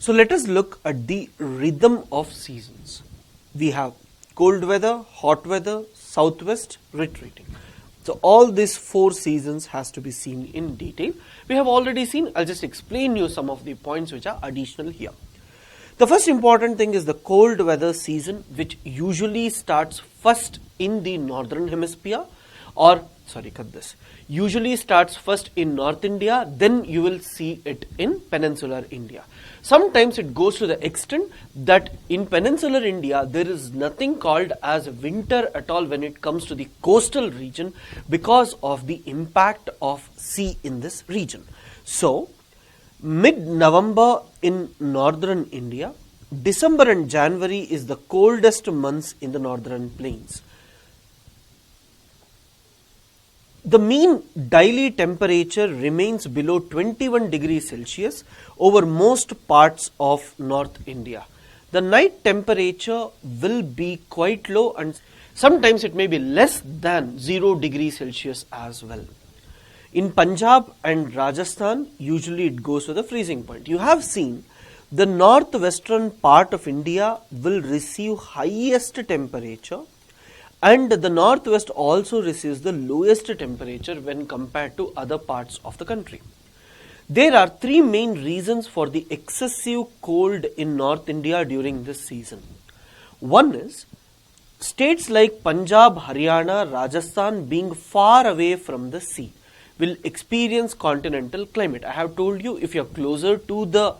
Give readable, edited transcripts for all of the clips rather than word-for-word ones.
So let us look at the rhythm of seasons. We have cold weather, hot weather, southwest, retreating. So all these 4 seasons has to be seen in detail. We have already seen, I'll just explain you some of the points which are additional here. The first important thing is the cold weather season, which usually starts first in the northern hemisphere, usually starts first in North India, then you will see it in peninsular India. Sometimes it goes to the extent that in peninsular India there is nothing called as winter at all when it comes to the coastal region because of the impact of sea in this region. So mid-November in northern India, December and January is the coldest months in the northern plains. The mean daily temperature remains below 21 degrees Celsius over most parts of North India. The night temperature will be quite low and sometimes it may be less than 0 degrees Celsius as well. In Punjab and Rajasthan, usually it goes to the freezing point. You have seen the northwestern part of India will receive highest temperature, and the northwest also receives the lowest temperature when compared to other parts of the country. There are 3 main reasons for the excessive cold in North India during this season. One is states like Punjab, Haryana, Rajasthan being far away from the sea will experience continental climate. I have told you, if you are closer to the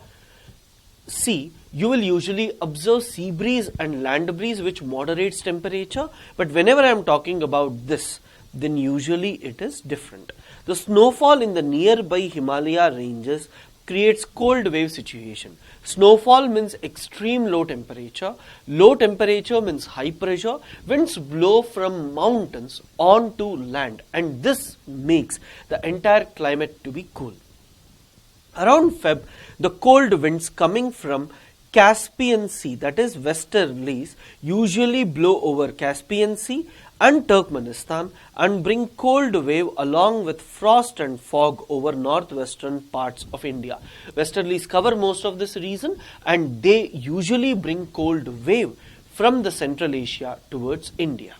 sea, you will usually observe sea breeze and land breeze which moderates temperature, but whenever I am talking about this, then usually it is different. The snowfall in the nearby Himalaya ranges creates cold wave situation. Snowfall means extreme low temperature means high pressure, winds blow from mountains onto land, and this makes the entire climate to be cool. Around Feb, the cold winds coming from Caspian Sea, that is westerlies, usually blow over Caspian Sea and Turkmenistan and bring cold wave along with frost and fog over northwestern parts of India. Westerlies cover most of this region and they usually bring cold wave from the Central Asia towards India.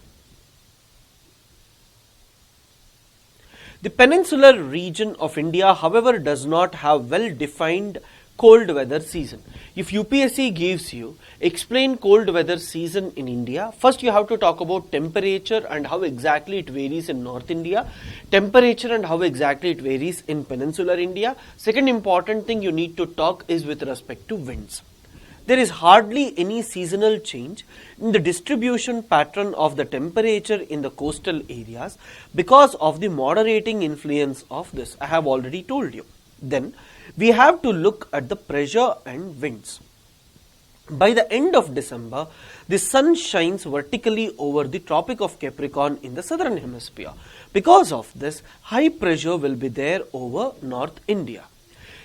The peninsular region of India, however, does not have well-defined cold weather season. If UPSC gives you explain cold weather season in India, first you have to talk about temperature and how exactly it varies in North India, temperature and how exactly it varies in peninsular India. Second important thing you need to talk is with respect to winds. There is hardly any seasonal change in the distribution pattern of the temperature in the coastal areas because of the moderating influence of this. I have already told you. Then we have to look at the pressure and winds. By the end of December, the sun shines vertically over the Tropic of Capricorn in the southern hemisphere. Because of this, high pressure will be there over North India.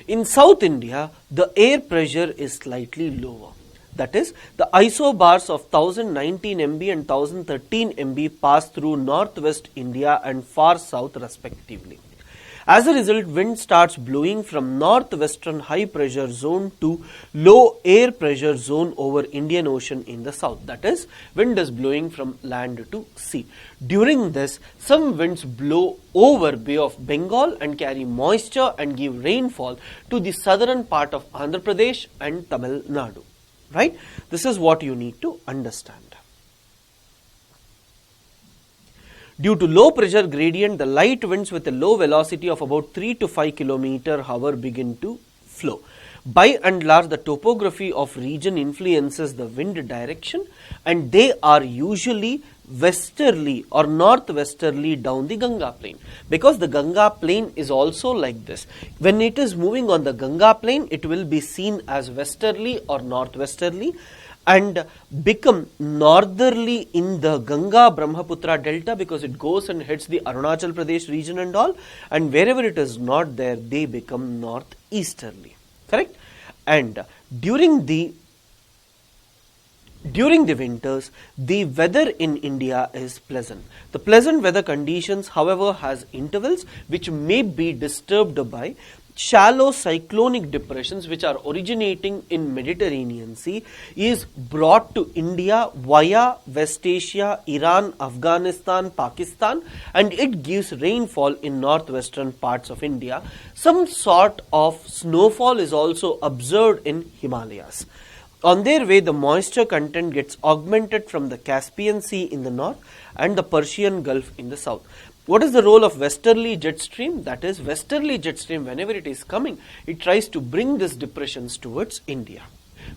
In South India, the air pressure is slightly lower. That is, the isobars of 1019 MB and 1013 MB pass through northwest India and far south respectively. As a result, wind starts blowing from northwestern high pressure zone to low air pressure zone over Indian Ocean in the south. That is, wind is blowing from land to sea. During this, some winds blow over Bay of Bengal and carry moisture and give rainfall to the southern part of Andhra Pradesh and Tamil Nadu. Right? This is what you need to understand. Due to low pressure gradient, the light winds with a low velocity of about 3 to 5 km/h begin to flow. By and large, the topography of region influences the wind direction and they are usually westerly or northwesterly down the Ganga plain, because the Ganga plain is also like this. When it is moving on the Ganga plain, it will be seen as westerly or northwesterly and become northerly in the Ganga Brahmaputra delta because it goes and hits the Arunachal Pradesh region and all, and wherever it is not there, they become northeasterly. Correct? And during the winters, the weather in India is pleasant. The pleasant weather conditions, however, has intervals which may be disturbed by shallow cyclonic depressions which are originating in Mediterranean Sea is brought to India via West Asia, Iran, Afghanistan, Pakistan, and it gives rainfall in northwestern parts of India. Some sort of snowfall is also observed in Himalayas. On their way, the moisture content gets augmented from the Caspian Sea in the north and the Persian Gulf in the south. What is the role of westerly jet stream? That is, westerly jet stream, whenever it is coming, it tries to bring these depressions towards India.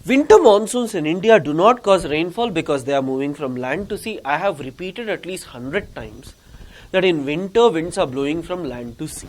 Winter monsoons in India do not cause rainfall because they are moving from land to sea. I have repeated at least 100 times that in winter winds are blowing from land to sea.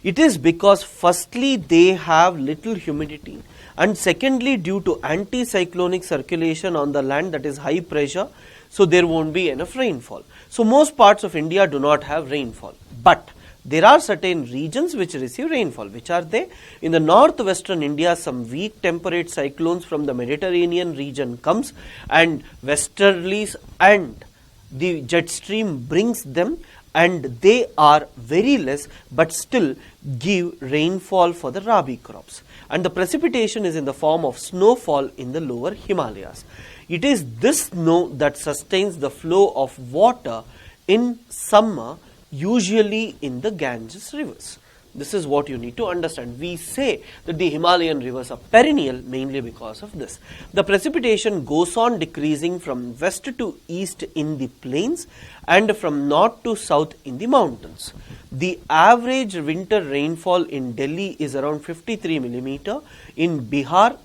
It is because firstly they have little humidity, and secondly due to anticyclonic circulation on the land, that is high pressure, so there won't be enough rainfall. So most parts of India do not have rainfall, but there are certain regions which receive rainfall. Which are they? In the northwestern India, some weak temperate cyclones from the Mediterranean region comes and westerlies and the jet stream brings them, and they are very less but still give rainfall for the rabi crops, and the precipitation is in the form of snowfall in the lower Himalayas. It is this snow that sustains the flow of water in summer, usually in the Ganges rivers. This is what you need to understand. We say that the Himalayan rivers are perennial mainly because of this. The precipitation goes on decreasing from west to east in the plains and from north to south in the mountains. The average winter rainfall in Delhi is around 53 millimeter. In Bihar,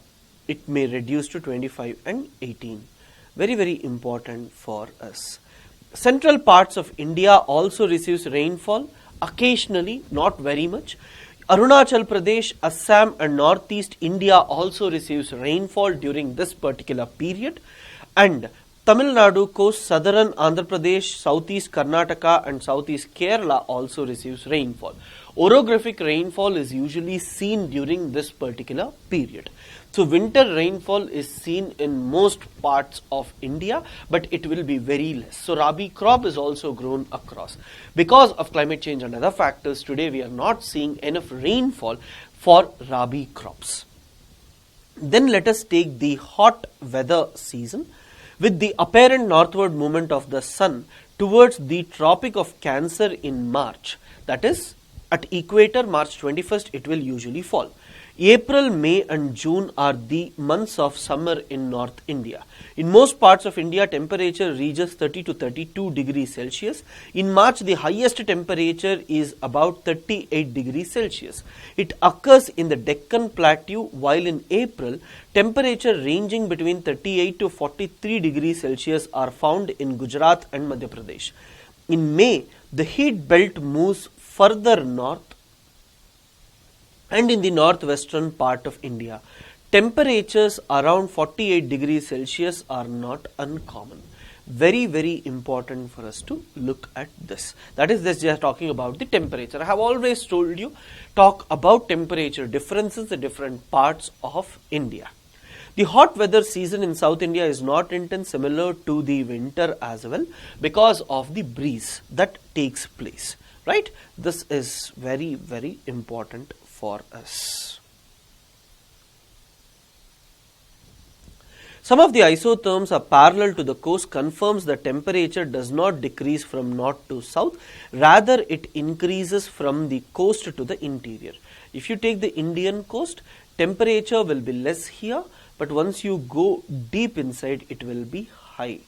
it may reduce to 25 and 18. Very, very important for us. Central parts of India also receives rainfall, occasionally, not very much. Arunachal Pradesh, Assam and Northeast India also receives rainfall during this particular period, and Tamil Nadu coast, southern Andhra Pradesh, southeast Karnataka and southeast Kerala also receives rainfall. Orographic rainfall is usually seen during this particular period. So winter rainfall is seen in most parts of India, but it will be very less. So rabi crop is also grown across. Because of climate change and other factors, today we are not seeing enough rainfall for rabi crops. Then let us take the hot weather season. With the apparent northward movement of the sun towards the Tropic of Cancer in March, that is, at equator, March 21st, it will usually fall. April, May and June are the months of summer in North India. In most parts of India, temperature reaches 30 to 32 degrees Celsius. In March, the highest temperature is about 38 degrees Celsius. It occurs in the Deccan Plateau, while in April, temperature ranging between 38 to 43 degrees Celsius are found in Gujarat and Madhya Pradesh. In May, the heat belt moves further north, and in the northwestern part of India, temperatures around 48 degrees Celsius are not uncommon. Very, very important for us to look at this. That is, this we are talking about the temperature. I have always told you, talk about temperature differences in different parts of India. The hot weather season in South India is not intense, similar to the winter as well, because of the breeze that takes place. Right? This is very, very important for us. Some of the isotherms are parallel to the coast, confirms the temperature does not decrease from north to south, rather it increases from the coast to the interior. If you take the Indian coast, temperature will be less here, but once you go deep inside, it will be high.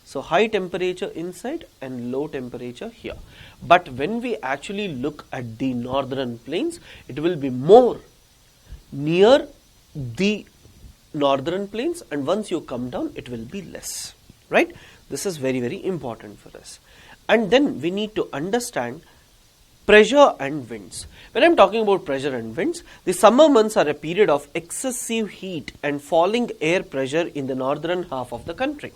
So high temperature inside and low temperature here. But when we actually look at the northern plains, it will be more near the northern plains, and once you come down, it will be less. Right? This is very, very important for us. And then we need to understand pressure and winds. When I am talking about pressure and winds, the summer months are a period of excessive heat and falling air pressure in the northern half of the country.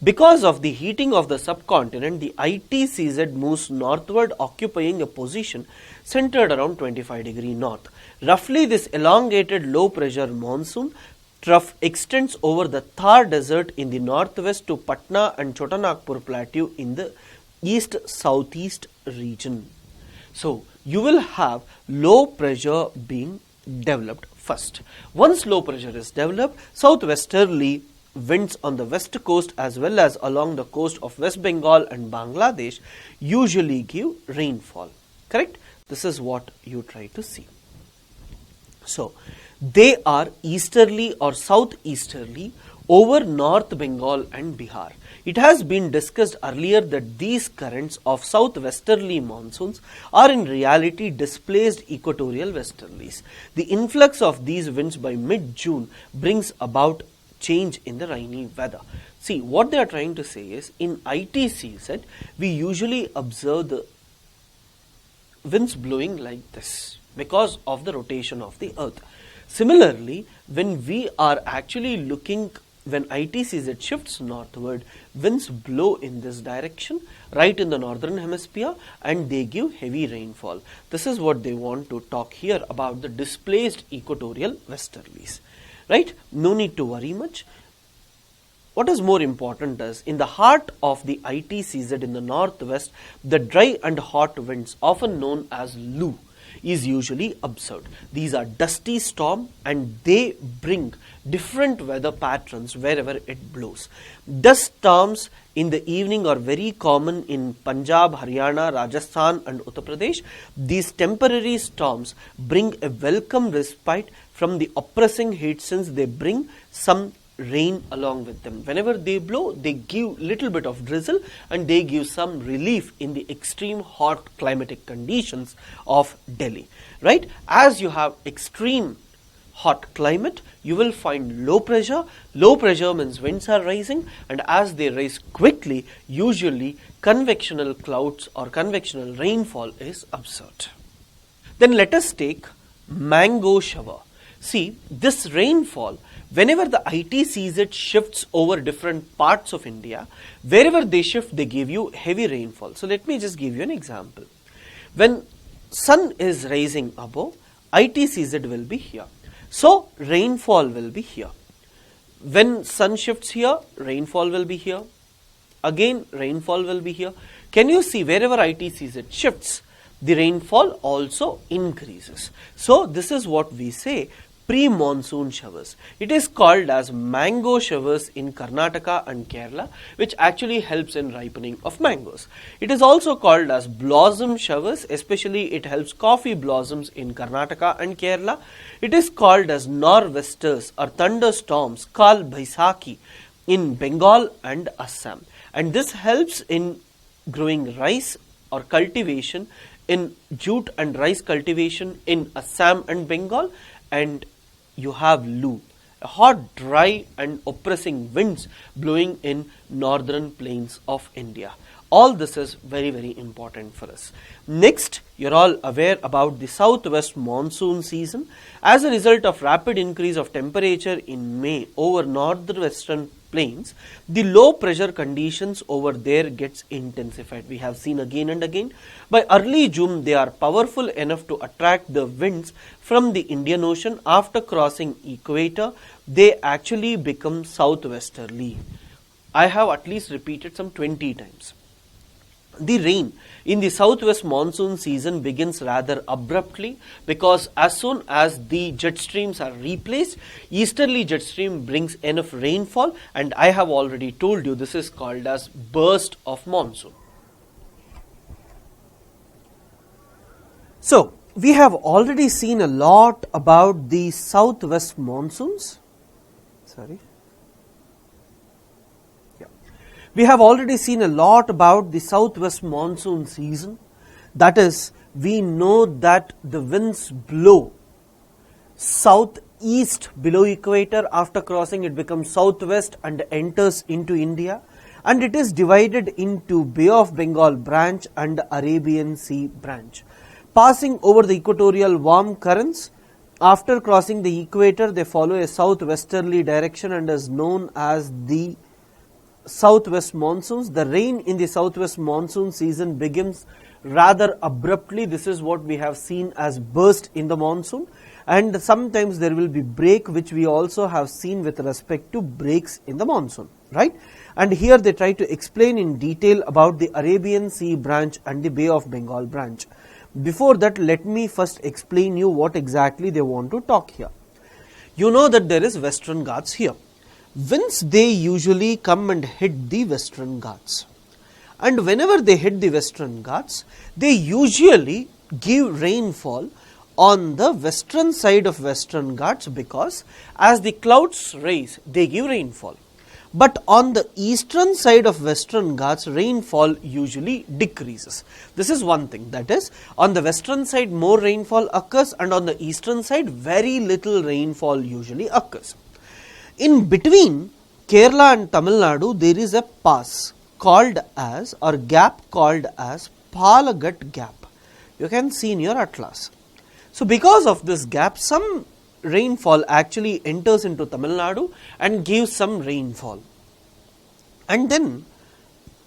Because of the heating of the subcontinent, the ITCZ moves northward, occupying a position centered around 25 degrees north. Roughly, this elongated low pressure monsoon trough extends over the Thar desert in the northwest to Patna and Chotanagpur plateau in the east-southeast region. So, you will have low pressure being developed first. Once low pressure is developed, southwesterly winds on the west coast as well as along the coast of West Bengal and Bangladesh usually give rainfall. Correct? This is what you try to see. So, they are easterly or southeasterly over North Bengal and Bihar. It has been discussed earlier that these currents of southwesterly monsoons are in reality displaced equatorial westerlies. The influx of these winds by mid-June brings about change in the rainy weather. See, what they are trying to say is, in ITCZ, we usually observe the winds blowing like this because of the rotation of the earth. Similarly, when we are actually looking, when ITCZ shifts northward, winds blow in this direction right in the northern hemisphere and they give heavy rainfall. This is what they want to talk here about, the displaced equatorial westerlies. Right? No need to worry much. What is more important is, in the heart of the ITCZ in the northwest, the dry and hot winds, often known as Lu, is usually observed. These are dusty storm and they bring different weather patterns wherever it blows. Dust storms in the evening are very common in Punjab, Haryana, Rajasthan and Uttar Pradesh. These temporary storms bring a welcome respite from the oppressing heat, since they bring some rain along with them. Whenever they blow, they give little bit of drizzle and they give some relief in the extreme hot climatic conditions of Delhi. Right? As you have extreme hot climate, you will find low pressure. Low pressure means winds are rising, and as they rise quickly, usually convectional clouds or convectional rainfall is observed. Then let us take mango shower. See, this rainfall, whenever the ITCZ shifts over different parts of India, wherever they shift, they give you heavy rainfall. So let me just give you an example. When sun is rising above, ITCZ will be here. So rainfall will be here. When sun shifts here, rainfall will be here. Again, rainfall will be here. Can you see, wherever ITCZ shifts, the rainfall also increases. So this is what we say, pre-monsoon showers. It is called as mango showers in Karnataka and Kerala, which actually helps in ripening of mangoes. It is also called as blossom showers, especially it helps coffee blossoms in Karnataka and Kerala. It is called as nor'westers or thunderstorms, Kal Baisakhi, in Bengal and Assam. And this helps in growing rice or cultivation in jute and rice cultivation in Assam and Bengal. And you have Lu, hot, dry and oppressing winds blowing in northern plains of India. All this is very, very important for us. Next, you're all aware about the southwest monsoon season. As a result of rapid increase of temperature in May over northwestern plains, the low pressure conditions over there gets intensified. We have seen again and again. By early June, they are powerful enough to attract the winds from the Indian Ocean. After crossing equator, they actually become southwesterly. I have at least repeated some 20 times. The rain in the southwest monsoon season begins rather abruptly, because as soon as the jet streams are replaced, easterly jet stream brings enough rainfall, and I have already told you this is called as burst of monsoon. So, we have already seen a lot about the southwest monsoons. We have already seen a lot about the southwest monsoon season. That is, we know that the winds blow southeast below equator. After crossing, it becomes southwest and enters into India. And it is divided into Bay of Bengal branch and Arabian Sea branch. Passing over the equatorial warm currents, after crossing the equator, they follow a southwesterly direction and is known as the southwest monsoons. The rain in the southwest monsoon season begins rather abruptly. This is what we have seen as burst in the monsoon, and sometimes there will be break, which we also have seen with respect to breaks in the monsoon, right? And here they try to explain in detail about the Arabian Sea branch and the Bay of Bengal branch. Before that, let me first explain you what exactly they want to talk here. You know that there is Western Ghats here. Winds, they usually come and hit the Western Ghats. And whenever they hit the Western Ghats, they usually give rainfall on the western side of Western Ghats, because as the clouds rise, they give rainfall. But on the eastern side of Western Ghats, rainfall usually decreases. This is one thing, that is, on the western side more rainfall occurs, and on the eastern side very little rainfall usually occurs. In between Kerala and Tamil Nadu, there is a pass called as, or gap called as, Palagat Gap. You can see in your atlas. So because of this gap, some rainfall actually enters into Tamil Nadu and gives some rainfall. And then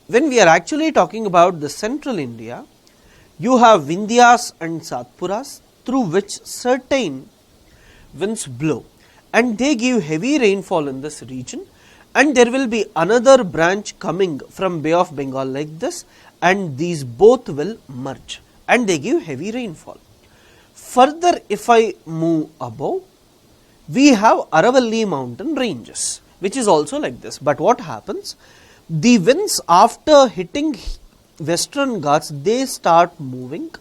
when we are actually talking about the central India, you have Vindhyas and Satpuras, through which certain winds blow, and they give heavy rainfall in this region. And there will be another branch coming from Bay of Bengal like this, and these both will merge and they give heavy rainfall. Further, if I move above, we have Aravalli mountain ranges, which is also like this. But what happens? The winds, after hitting Western Ghats, they start moving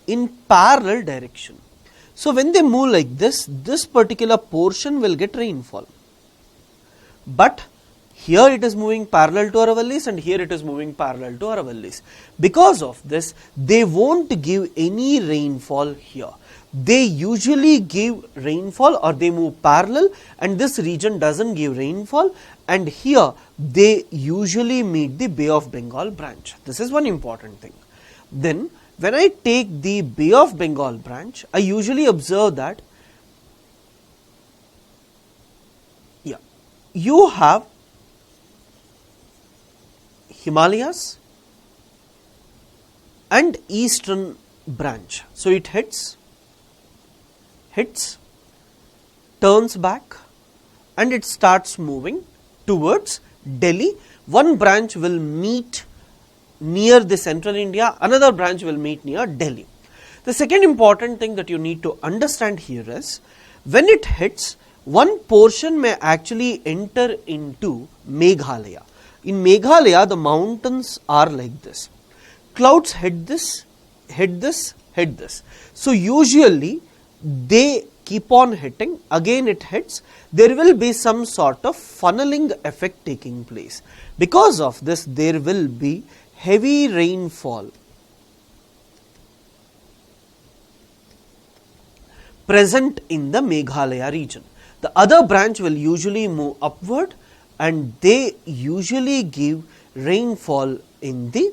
in parallel direction. So when they move like this, this particular portion will get rainfall. But here it is moving parallel to Aravallis, and here it is moving parallel to Aravallis. Because of this, they won't give any rainfall here. They usually give rainfall, or they move parallel, and this region doesn't give rainfall, and here they usually meet the Bay of Bengal branch. This is one important thing. Then when I take the Bay of Bengal branch, I usually observe that you have Himalayas and eastern branch. So it hits, turns back, and it starts moving towards Delhi. One branch will meet near the central India, another branch will meet near Delhi. The second important thing that you need to understand here is, when it hits, one portion may actually enter into Meghalaya. In Meghalaya, the mountains are like this. Clouds hit this, hit this, hit this. So usually they keep on hitting, again it hits, there will be some sort of funneling effect taking place. Because of this, there will be heavy rainfall present in the Meghalaya region. The other branch will usually move upward, and they usually give rainfall in the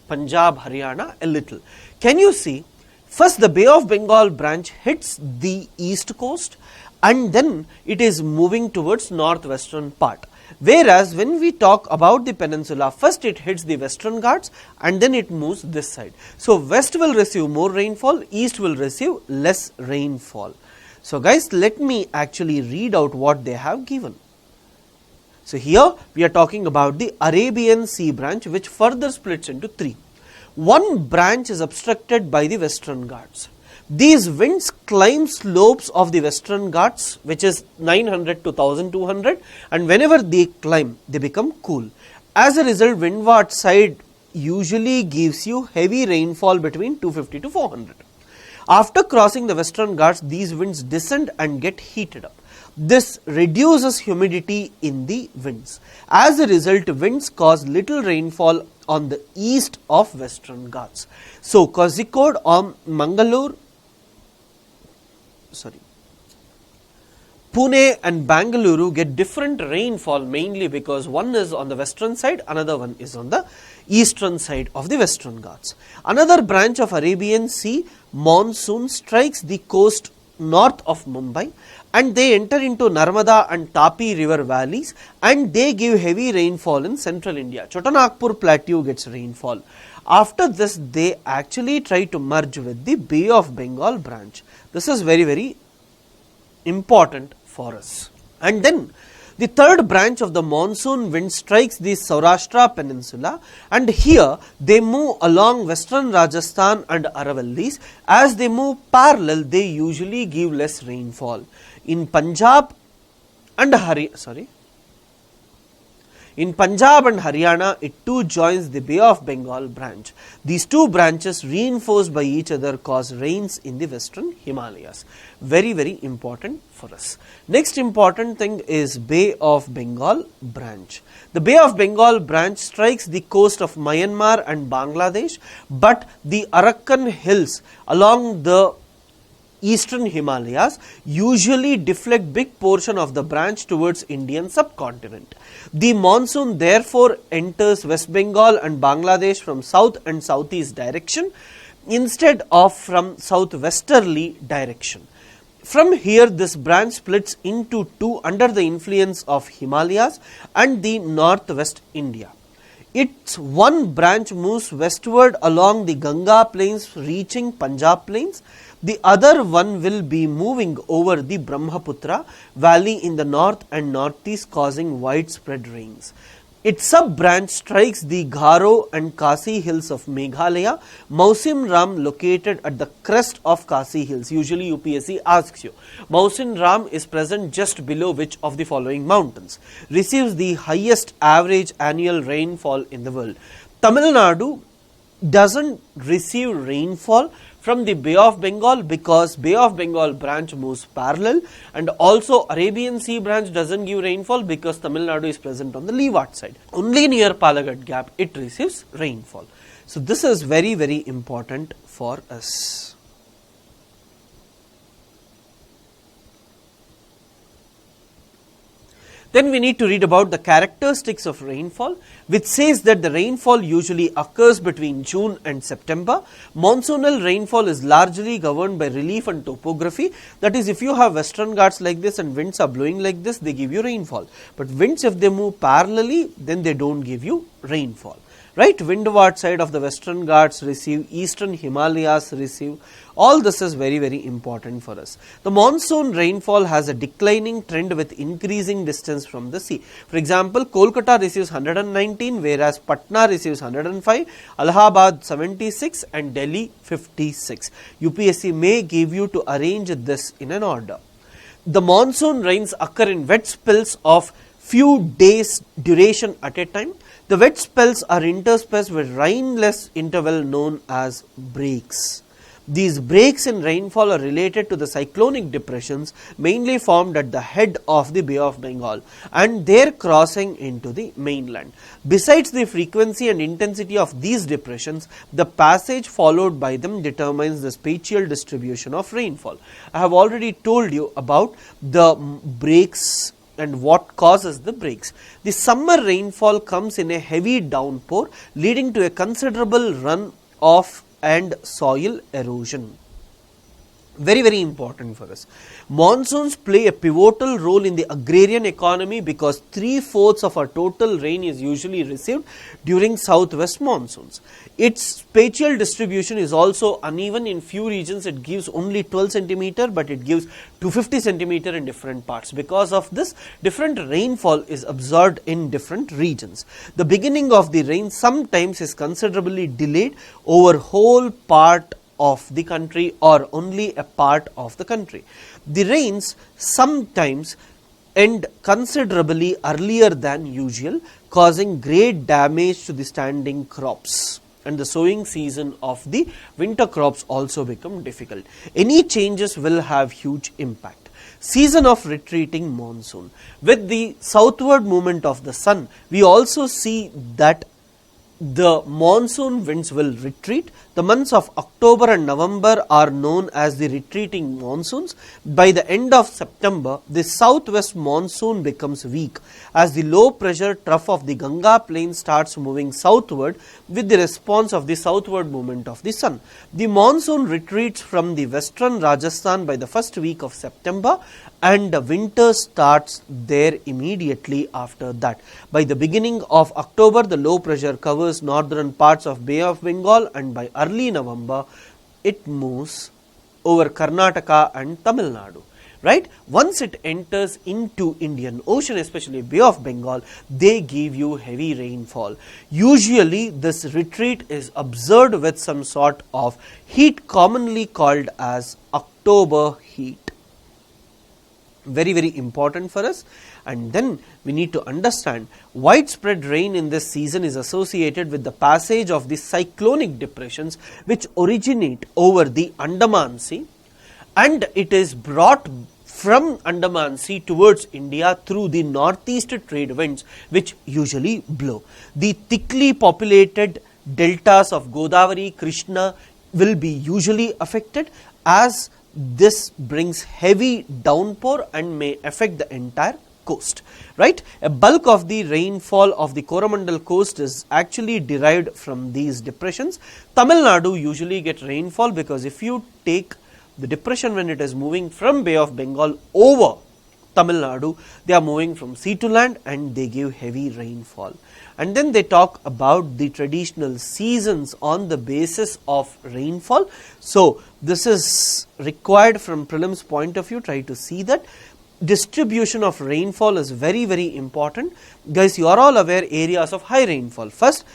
Punjab, Haryana a little. Can you see? First, the Bay of Bengal branch hits the east coast, and then it is moving towards northwestern part. Whereas when we talk about the peninsula, first it hits the Western Ghats and then it moves this side. So west will receive more rainfall, east will receive less rainfall. So guys, let me actually read out what they have given. So here we are talking about the Arabian Sea branch, which further splits into three. One branch is obstructed by the Western Ghats. These winds climb slopes of the Western Ghats, which is 900 to 1200, and whenever they climb, they become cool. As a result, windward side usually gives you heavy rainfall between 250 to 400. After crossing the Western Ghats, these winds descend and get heated up. This reduces humidity in the winds. As a result, winds cause little rainfall on the east of Western Ghats. So Kozhikode or Mangalore, Pune and Bangalore get different rainfall, mainly because one is on the western side, another one is on the eastern side of the Western Ghats. Another branch of Arabian Sea monsoon strikes the coast north of Mumbai, and they enter into Narmada and Tapi river valleys, and they give heavy rainfall in central India. Chotanagpur plateau gets rainfall. After this, they actually try to merge with the Bay of Bengal branch. This is very, very important for us. And then The third branch of the monsoon wind strikes the Saurashtra peninsula, and here they move along western Rajasthan and Aravallis. As they move parallel, they usually give less rainfall. In Punjab and Haryana, it too joins the Bay of Bengal branch. These two branches, reinforced by each other, cause rains in the western Himalayas. Very, very important for us. Next important thing is Bay of Bengal branch. The Bay of Bengal branch strikes the coast of Myanmar and Bangladesh, but the Arakan hills along the eastern Himalayas usually deflect big portion of the branch towards Indian subcontinent. The monsoon therefore enters West Bengal and Bangladesh from south and southeast direction instead of from southwesterly direction. From here, this branch splits into two under the influence of Himalayas and the northwest India. Its one branch moves westward along the Ganga plains reaching Punjab plains. The other one will be moving over the Brahmaputra valley in the north and northeast, causing widespread rains. Its sub-branch strikes the Garo and Khasi hills of Meghalaya. Mausim Ram, located at the crest of Khasi hills. Usually UPSC asks you, Mausim Ram is present just below which of the following mountains? Receives the highest average annual rainfall in the world. Tamil Nadu doesn't receive rainfall from the Bay of Bengal because Bay of Bengal branch moves parallel, and also Arabian Sea branch doesn't give rainfall because Tamil Nadu is present on the leeward side. Only near Palakkad Gap it receives rainfall. So this is very, very important for us. Then we need to read about the characteristics of rainfall, which says that the rainfall usually occurs between June and September. Monsoonal rainfall is largely governed by relief and topography. That is, if you have western Ghats like this and winds are blowing like this, they give you rainfall. But winds, if they move parallelly, then they don't give you rainfall. Right, windward side of the western Ghats receive, eastern Himalayas receive. All this is very, very important for us. The monsoon rainfall has a declining trend with increasing distance from the sea. For example, Kolkata receives 119, whereas Patna receives 105, Allahabad 76 and Delhi 56. UPSC may give you to arrange this in an order. The monsoon rains occur in wet spells of few days duration at a time. The wet spells are interspersed with rainless interval known as breaks. These breaks in rainfall are related to the cyclonic depressions mainly formed at the head of the Bay of Bengal and their crossing into the mainland. Besides the frequency and intensity of these depressions, the passage followed by them determines the spatial distribution of rainfall. I have already told you about the breaks and what causes the breaks. The summer rainfall comes in a heavy downpour, leading to a considerable run-off and soil erosion. Very, very important for us. Monsoons play a pivotal role in the agrarian economy because 3/4 of our total rain is usually received during southwest monsoons. Its spatial distribution is also uneven. In few regions it gives only 12 centimeter, but it gives 250 centimeter in different parts. Because of this, different rainfall is observed in different regions. The beginning of the rain sometimes is considerably delayed over whole part of the country or only a part of the country. The rains sometimes end considerably earlier than usual, causing great damage to the standing crops, and the sowing season of the winter crops also become difficult. Any changes will have huge impact. Season of retreating monsoon. With the southward movement of the sun, we also see that the monsoon winds will retreat. The months of October and November are known as the retreating monsoons. By the end of September, the southwest monsoon becomes weak as the low pressure trough of the Ganga plain starts moving southward with the response of the southward movement of the sun. The monsoon retreats from the western Rajasthan by the first week of September, and winter starts there immediately after that. By the beginning of October, the low pressure covers northern parts of Bay of Bengal, and by early November, it moves over Karnataka and Tamil Nadu. right? Once it enters into Indian Ocean, especially Bay of Bengal, they give you heavy rainfall. Usually this retreat is observed with some sort of heat commonly called as October heat. Very, very important for us. And then we need to understand widespread rain in this season is associated with the passage of the cyclonic depressions which originate over the Andaman Sea, and it is brought from Andaman Sea towards India through the northeast trade winds which usually blow. The thickly populated deltas of Godavari, Krishna will be usually affected, as this brings heavy downpour and may affect the entire coast, right? A bulk of the rainfall of the Coromandel coast is actually derived from these depressions. Tamil Nadu usually get rainfall because if you take the depression when it is moving from Bay of Bengal over Tamil Nadu, they are moving from sea to land and they give heavy rainfall. And then they talk about the traditional seasons on the basis of rainfall. So this is required from prelims point of view. Try to see that distribution of rainfall is very, very important. Guys, you are all aware areas of high rainfall. First,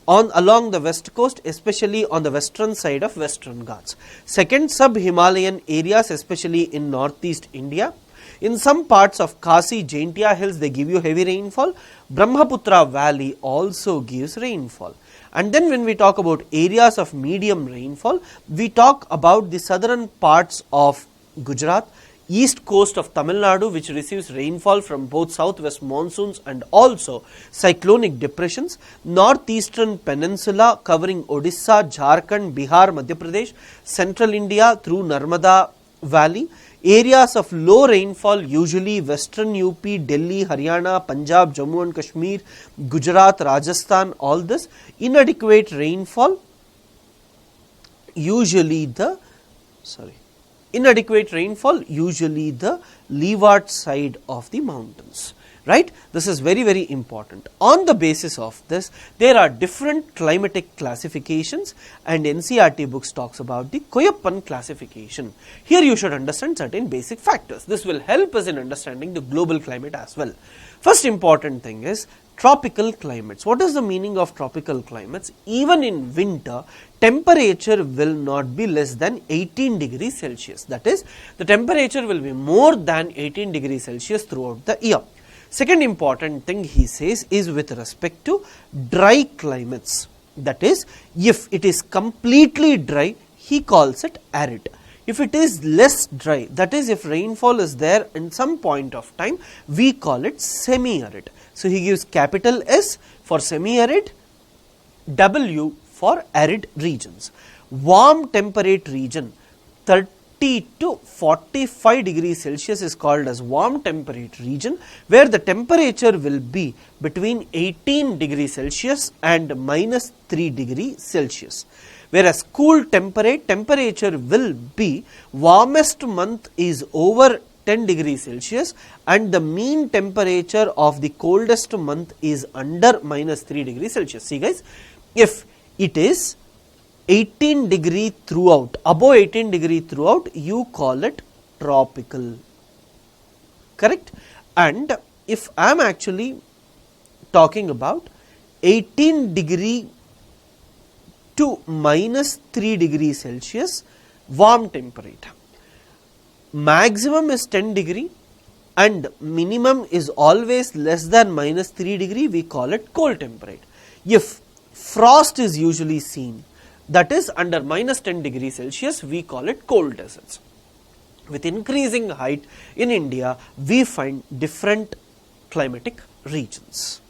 along the west coast, especially on the western side of Western Ghats. Second, sub-Himalayan areas, especially in northeast India. In some parts of Khasi, Jaintia hills, they give you heavy rainfall. Brahmaputra valley also gives rainfall. And then when we talk about areas of medium rainfall, we talk about the southern parts of Gujarat, east coast of Tamil Nadu, which receives rainfall from both southwest monsoons and also cyclonic depressions, northeastern peninsula covering Odisha, Jharkhand, Bihar, Madhya Pradesh, central India through Narmada valley, areas of low rainfall usually western UP, Delhi, Haryana, Punjab, Jammu and Kashmir, Gujarat, Rajasthan, all this. Inadequate rainfall usually the leeward side of the mountains, right? This is very, very important. On the basis of this, there are different climatic classifications, and NCERT books talks about the Koyappan classification. Here you should understand certain basic factors. This will help us in understanding the global climate as well. First important thing is tropical climates. What is the meaning of tropical climates? Even in winter, temperature will not be less than 18 degrees Celsius. That is, the temperature will be more than 18 degrees Celsius throughout the year. Second important thing he says is with respect to dry climates. That is, if it is completely dry, he calls it arid. If it is less dry, that is, if rainfall is there in some point of time, we call it semi-arid. So he gives capital S for semi-arid, W for arid regions. Warm temperate region, 30 to 45 degrees Celsius is called as warm temperate region, where the temperature will be between 18 degrees Celsius and minus 3 degrees Celsius. Whereas cool temperate, temperature will be, warmest month is over 10 degrees Celsius and the mean temperature of the coldest month is under minus 3 degrees Celsius. See guys, if it is 18 degree throughout, above 18 degree throughout, you call it tropical, correct? And if I am actually talking about 18 degree to minus 3 degrees Celsius, warm temperature, maximum is 10 degree and minimum is always less than minus 3 degree, we call it cold temperate. If frost is usually seen, that is under minus 10 degrees Celsius, we call it cold deserts. With increasing height in India, we find different climatic regions.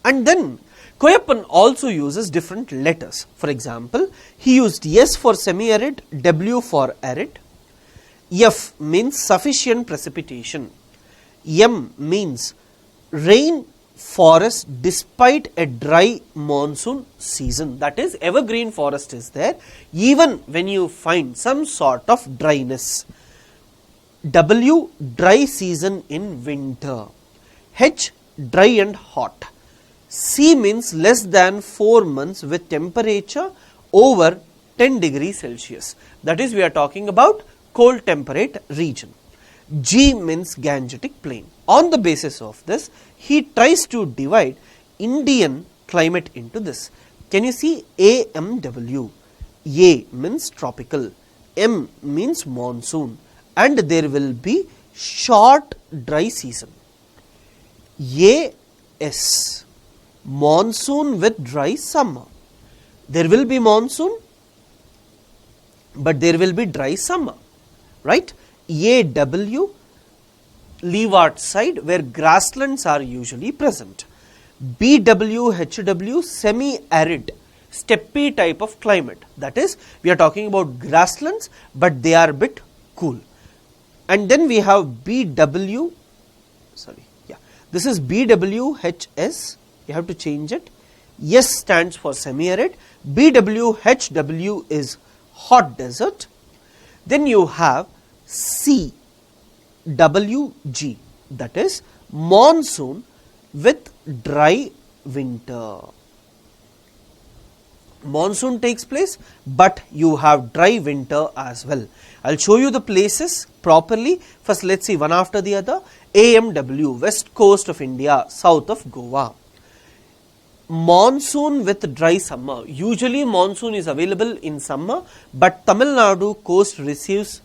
And then Koyappan also uses different letters. For example, he used S for semi-arid, W for arid, F means sufficient precipitation, M means rain forest despite a dry monsoon season. That is, evergreen forest is there even when you find some sort of dryness. W, dry season in winter. H, dry and hot. C means less than 4 months with temperature over 10 degrees Celsius. That is, we are talking about cold temperate region. G means Gangetic Plain. On the basis of this, he tries to divide Indian climate into this. Can you see AMW? A means tropical, M means monsoon, and there will be short dry season. AS, monsoon with dry summer. There will be monsoon, but there will be dry summer, right? AW, leeward side where grasslands are usually present. BW, HW, semi-arid, steppe type of climate. That is, we are talking about grasslands, but they are a bit cool. And then we have BW, this is BWHS, you have to change it. S stands for semi-arid, BWHW is hot desert. Then you have CWG, that is monsoon with dry winter. Monsoon takes place, but you have dry winter as well. I'll show you the places properly. First, let's see one after the other. AMW, west coast of India, south of Goa. Monsoon with dry summer. Usually monsoon is available in summer, but Tamil Nadu coast receives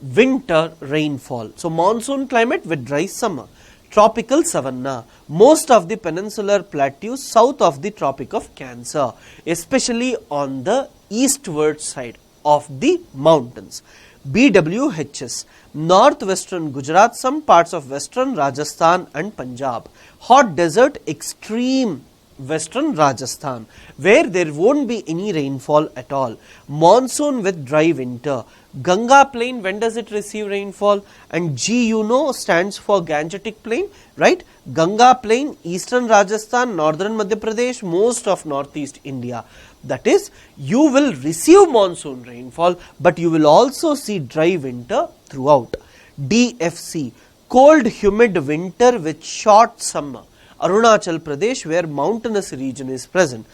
winter rainfall. So monsoon climate with dry summer. Tropical savanna, most of the peninsular plateaus south of the Tropic of Cancer, especially on the eastward side of the mountains. BWHS, northwestern Gujarat, some parts of western Rajasthan and Punjab. Hot desert, extreme western Rajasthan, where there won't be any rainfall at all. Monsoon with dry winter. Ganga plain, when does it receive rainfall? And G, you know, stands for Gangetic plain, right? Ganga plain, eastern Rajasthan, northern Madhya Pradesh, most of northeast India. That is, you will receive monsoon rainfall, but you will also see dry winter throughout. DFC, cold humid winter with short summer. Arunachal Pradesh, where mountainous region is present.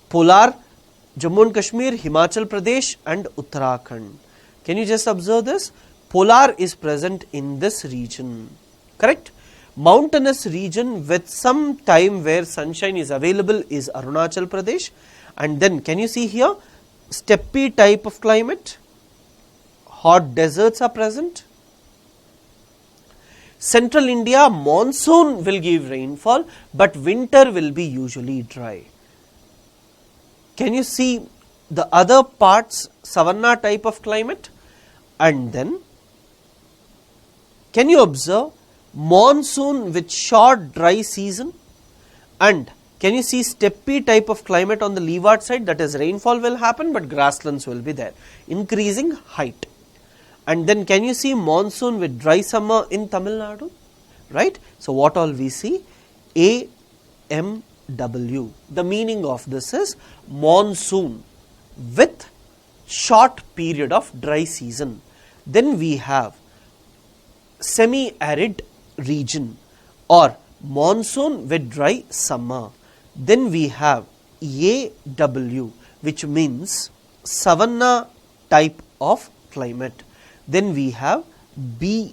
Polar, Jammu and Kashmir, Himachal Pradesh and Uttarakhand. Can you just observe this? Polar is present in this region, correct? Mountainous region with some time where sunshine is available is Arunachal Pradesh. And then can you see here, steppe type of climate, hot deserts are present. Central India, monsoon will give rainfall, but winter will be usually dry. Can you see the other parts, savanna type of climate? And then, can you observe monsoon with short dry season? And can you see steppe type of climate on the leeward side? That is, rainfall will happen, but grasslands will be there, increasing height. And then can you see monsoon with dry summer in Tamil Nadu, right? So what all we see? AMW. The meaning of this is monsoon with short period of dry season. Then we have semi-arid region or monsoon with dry summer. Then we have AW, which means savanna type of climate. Then we have BSHW,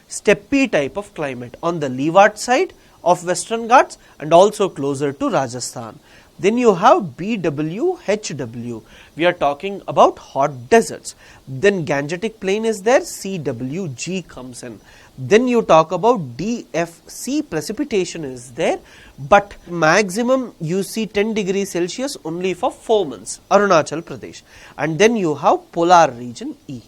steppe type of climate on the leeward side of Western Ghats and also closer to Rajasthan. Then you have BWHW, we are talking about hot deserts. Then Gangetic plain is there, CWG comes in. Then you talk about DFC, precipitation is there, but maximum you see 10 degrees Celsius only for 4 months, Arunachal Pradesh. And then you have polar region E,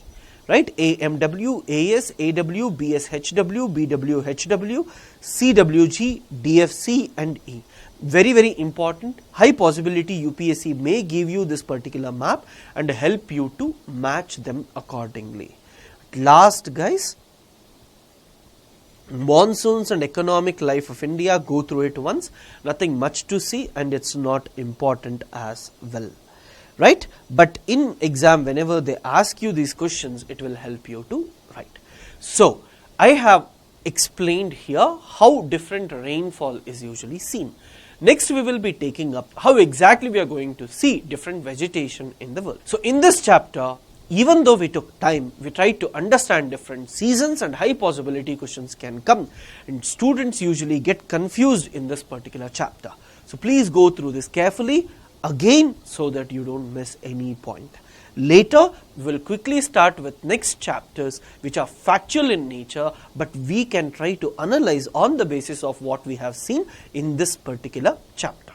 right? AMW, AS, AW, BSHW, BWHW, CWG, DFC and E. Very, very important. High possibility UPSC may give you this particular map and help you to match them accordingly. Last, guys, monsoons and economic life of India, go through it once. Nothing much to see and it's not important as well, right? But in exam, whenever they ask you these questions, it will help you to write. So I have explained here how different rainfall is usually seen. Next we will be taking up how exactly we are going to see different vegetation in the world. So in this chapter, even though we took time, we tried to understand different seasons and high possibility questions can come, and students usually get confused in this particular chapter. So please go through this carefully again so that you don't miss any point. Later, we will quickly start with next chapters which are factual in nature, but we can try to analyze on the basis of what we have seen in this particular chapter.